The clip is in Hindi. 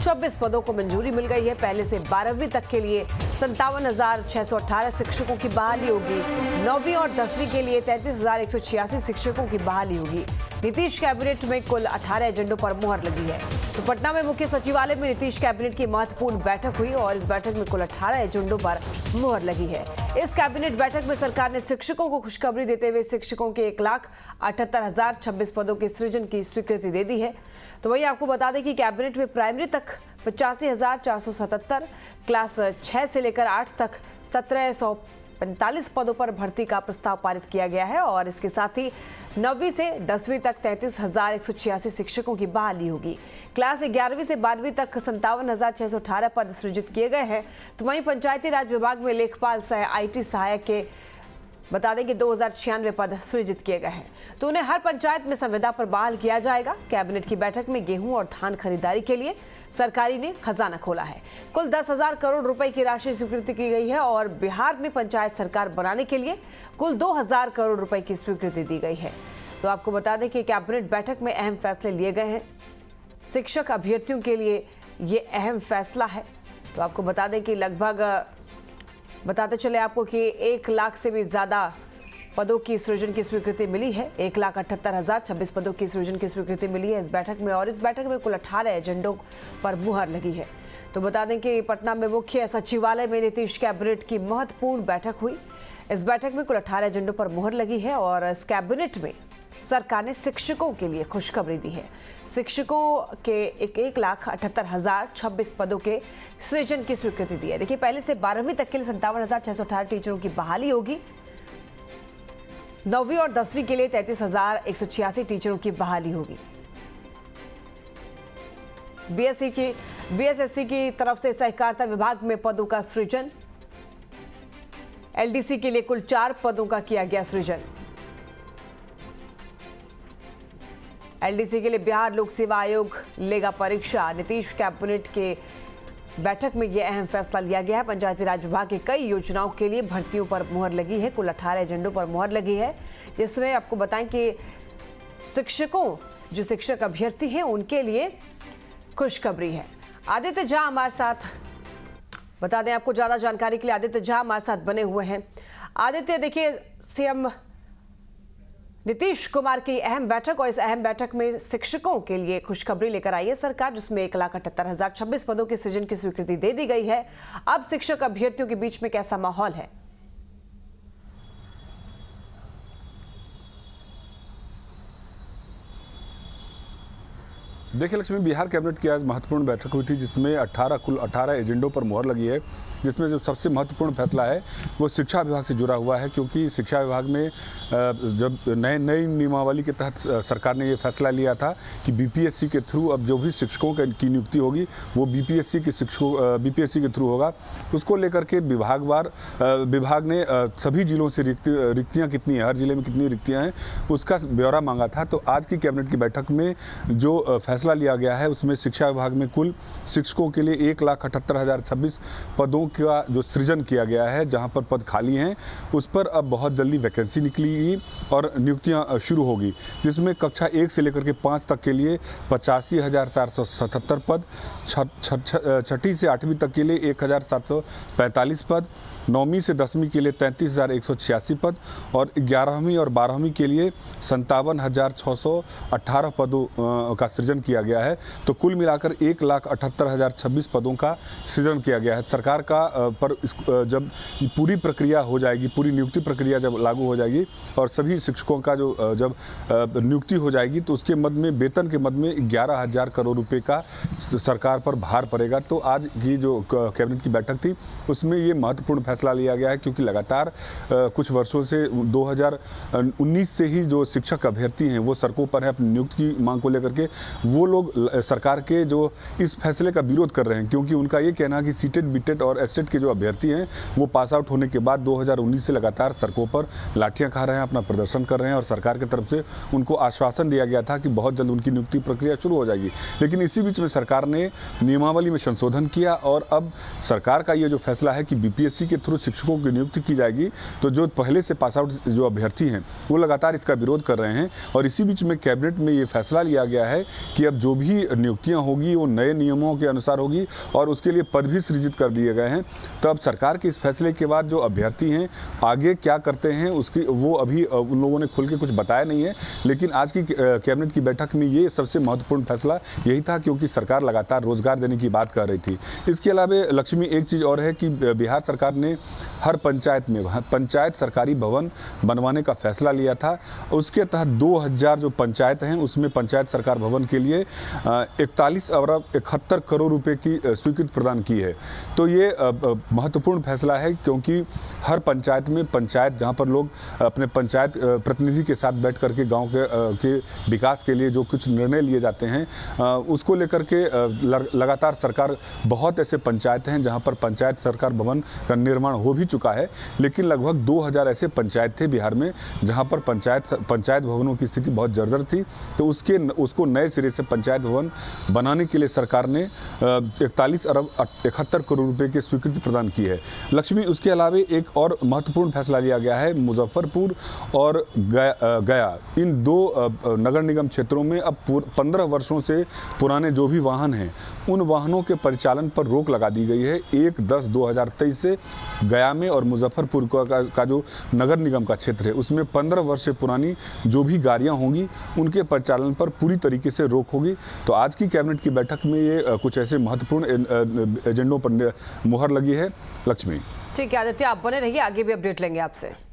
26 पदों को मंजूरी मिल गई है। पहले से 12वीं तक के लिए 57,618 शिक्षकों की बहाली होगी। 9वीं और 10वीं के लिए 33,186 शिक्षकों की बहाली होगी। नीतीश कैबिनेट में कुल 18 एजेंडों पर मुहर लगी है। तो पटना में मुख्य सचिवालय में नीतीश कैबिनेट की महत्वपूर्ण बैठक हुई और इस बैठक में कुल 18 एजेंडों पर मुहर लगी है। इस कैबिनेट बैठक में सरकार ने शिक्षकों को खुशखबरी देते हुए शिक्षकों के 1,78,026 पदों के सृजन की स्वीकृति दे दी है। तो वही आपको बता दें कि कैबिनेट में प्राइमरी तक 85,477, क्लास 6 से लेकर 8 तक 1,745 पदों पर भर्ती का प्रस्ताव पारित किया गया है और इसके साथ ही 9वीं से 10वीं तक 33,186 शिक्षकों की बहाली होगी। क्लास 11वीं से 12वीं तक 57,618 पद सृजित किए गए हैं। तो वहीं पंचायती राज विभाग में लेखपाल सह IT सहायक के बता दें कि 2,096 पद सृजित किए गए हैं। तो उन्हें हर पंचायत में संविदा पर बहाल किया जाएगा। कैबिनेट की बैठक में गेहूं और धान खरीदारी के लिए सरकारी ने खजाना खोला है। कुल 10,000 करोड़ रुपए की राशि स्वीकृति की गई है और बिहार में पंचायत सरकार बनाने के लिए कुल 2,000 करोड़ रुपए की स्वीकृति दी गई है। तो आपको बता दें कि कैबिनेट बैठक में अहम फैसले लिए गए हैं। शिक्षक अभ्यर्थियों के लिए ये अहम फैसला है। तो आपको बता दें कि लगभग बताते चले आपको कि 1 लाख से भी ज्यादा पदों की सृजन की स्वीकृति मिली है। 1,78,026 पदों की सृजन की स्वीकृति मिली है इस बैठक में और इस बैठक में कुल 18 एजेंडों पर मुहर लगी है। तो बता दें कि पटना में मुख्य सचिवालय में नीतीश कैबिनेट की महत्वपूर्ण बैठक हुई। इस बैठक में कुल 18 एजेंडों पर मुहर लगी है और इस कैबिनेट में सरकार ने शिक्षकों के लिए खुशखबरी दी है। शिक्षकों के 1,78,026 पदों के सृजन की स्वीकृति दी है। देखिए, पहले से 12वीं तक के लिए 57,618 टीचरों की बहाली होगी। 9वीं और 10वीं के लिए 33,186 टीचरों की बहाली होगी। BSSC की तरफ से सहकारिता विभाग में पदों का सृजन। LDC के लिए कुल 4 पदों का किया गया सृजन। LDC के लिए बिहार लोक सेवा आयोग लेगा परीक्षा। नीतीश कैबिनेट के बैठक में यह अहम फैसला लिया गया है। पंचायती राज विभाग की कई योजनाओं के लिए भर्तियों पर मुहर लगी है। कुल 18 एजेंडों पर मुहर लगी है, जिसमें आपको बताएं कि शिक्षकों जो शिक्षक अभ्यर्थी हैं उनके लिए खुशखबरी है। आदित्य झा हमारे साथ, बता दें आपको ज्यादा जानकारी के लिए आदित्य झा हमारे साथ बने हुए हैं। आदित्य, देखिए, CM नीतीश कुमार की अहम बैठक और इस अहम बैठक में शिक्षकों के लिए खुशखबरी लेकर आई है सरकार, जिसमें 1,78,026 पदों के सृजन की स्वीकृति दे दी गई है। अब शिक्षक अभ्यर्थियों के बीच में कैसा माहौल है? देखिए लक्ष्मी, बिहार कैबिनेट की आज महत्वपूर्ण बैठक हुई थी जिसमें कुल 18 एजेंडों पर मुहर लगी है। जिसमें जो सबसे महत्वपूर्ण फैसला है वो शिक्षा विभाग से जुड़ा हुआ है, क्योंकि शिक्षा विभाग में जब नई नियमावली के तहत सरकार ने ये फैसला लिया था कि BPSC के थ्रू अब जो भी शिक्षकों की नियुक्ति होगी वो BPSC के थ्रू होगा। उसको लेकर के विभाग ने सभी जिलों से रिक्तियाँ कितनी हैं, हर जिले में कितनी रिक्तियाँ हैं, उसका ब्यौरा मांगा था। तो आज की कैबिनेट की बैठक में जो फैसला लिया गया है उसमें शिक्षा विभाग में कुल शिक्षकों के लिए 1,78,026 पदों का जो सृजन किया गया है, जहां पर पद खाली हैं उस पर अब बहुत जल्दी वैकेंसी निकलेगी और नियुक्तियां शुरू होगी। जिसमें कक्षा 1 से लेकर के 5 तक के लिए 85,477 पद, 6ठी से 8वीं तक के लिए 1,745 पद, 9वीं से 10वीं के लिए 33,186 पद और 11वीं और 12वीं के लिए 57,618 पदों का सृजन किया गया है। तो कुल मिलाकर 1,78,026 पदों का सृजन किया गया है। सरकार का पर जब पूरी प्रक्रिया हो जाएगी, पूरी नियुक्ति प्रक्रिया जब लागू हो जाएगी और सभी शिक्षकों का जो जब नियुक्ति हो जाएगी तो उसके मद में वेतन के मद में 11,000 करोड़ रुपए का सरकार पर भार पड़ेगा। तो आज की जो कैबिनेट की बैठक थी उसमें ये महत्वपूर्ण फैसला लिया गया है, क्योंकि लगातार कुछ वर्षों से 2019 से ही जो शिक्षक अभ्यर्थी हैं वो सड़कों पर है अपनी नियुक्ति की मांग को लेकर के। वो लोग सरकार के जो इस फैसले का विरोध कर रहे हैं, क्योंकि उनका ये कहना है कि सीटेट, बीटेट और एस्टेट के जो अभ्यर्थी हैं वो पास आउट होने के बाद 2019 से लगातार सड़कों पर लाठियां खा रहे हैं, अपना प्रदर्शन कर रहे हैं और सरकार की तरफ से उनको आश्वासन दिया गया था कि बहुत जल्द उनकी नियुक्ति प्रक्रिया शुरू हो जाएगी। लेकिन इसी बीच में सरकार ने नियमावली में संशोधन किया और अब सरकार का ये जो फैसला है कि BPSC के थ्रू शिक्षकों की नियुक्ति की जाएगी, तो जो पहले से पास आउट जो अभ्यर्थी हैं वो लगातार इसका विरोध कर रहे हैं। और इसी बीच में कैबिनेट में ये फैसला लिया गया है कि अब जो भी नियुक्तियां होगी वो नए नियमों के अनुसार होगी और उसके लिए पद भी सृजित कर दिए गए हैं। तो अब सरकार के इस फैसले के बाद जो अभ्यर्थी हैं आगे क्या करते हैं उसकी वो अभी उन लोगों ने खुल के कुछ बताया नहीं है, लेकिन आज की कैबिनेट की बैठक में ये सबसे महत्वपूर्ण फैसला यही था, क्योंकि सरकार लगातार रोजगार देने की बात कर रही थी। इसके अलावा लक्ष्मी एक चीज़ और है कि बिहार सरकार ने हर पंचायत में पंचायत सरकारी भवन बनवाने का फैसला लिया था। उसके तहत 2000 जो पंचायत हैं उसमें पंचायत सरकार भवन के लिए 41 अरब 71 करोड़ रुपए की स्वीकृति प्रदान की है। तो ये महत्वपूर्ण फैसला है, क्योंकि हर पंचायत में पंचायत जहां पर लोग अपने पंचायत प्रतिनिधि के साथ बैठ करके गांव के विकास के लिए जो कुछ निर्णय लिए जाते हैं उसको लेकर के लगातार सरकार बहुत ऐसे पंचायत हैं जहां पर पंचायत सरकार भवन का निर्माण हो भी चुका है, लेकिन लगभग 2000 ऐसे पंचायत थे बिहार में जहां पर पंचायत भवनों की स्थिति बहुत जर्जर थी। तो उसको नए सिरे से पंचायत भवन बनाने के लिए सरकार ने 41 अरब 71 करोड़ रुपए की स्वीकृति प्रदान की है। लक्ष्मी, उसके अलावा एक और महत्वपूर्ण फैसला लिया गया है। मुजफ्फरपुर और गया इन दो नगर निगम क्षेत्रों में अब 15 वर्षों से पुराने जो भी वाहन हैं उन वाहनों के परिचालन पर रोक लगा दी गई है। 1/10/2023 से गया में और मुजफ्फरपुर का जो नगर निगम का क्षेत्र है उसमें 15 वर्ष से पुरानी जो भी गाड़ियां होंगी उनके परिचालन पर पूरी तरीके से रोक होगी। तो आज की कैबिनेट की बैठक में ये कुछ ऐसे महत्वपूर्ण एजेंडों पर मुहर लगी है। लक्ष्मी। ठीक है आदित्य, आप बने रहिए, आगे भी अपडेट लेंगे आपसे।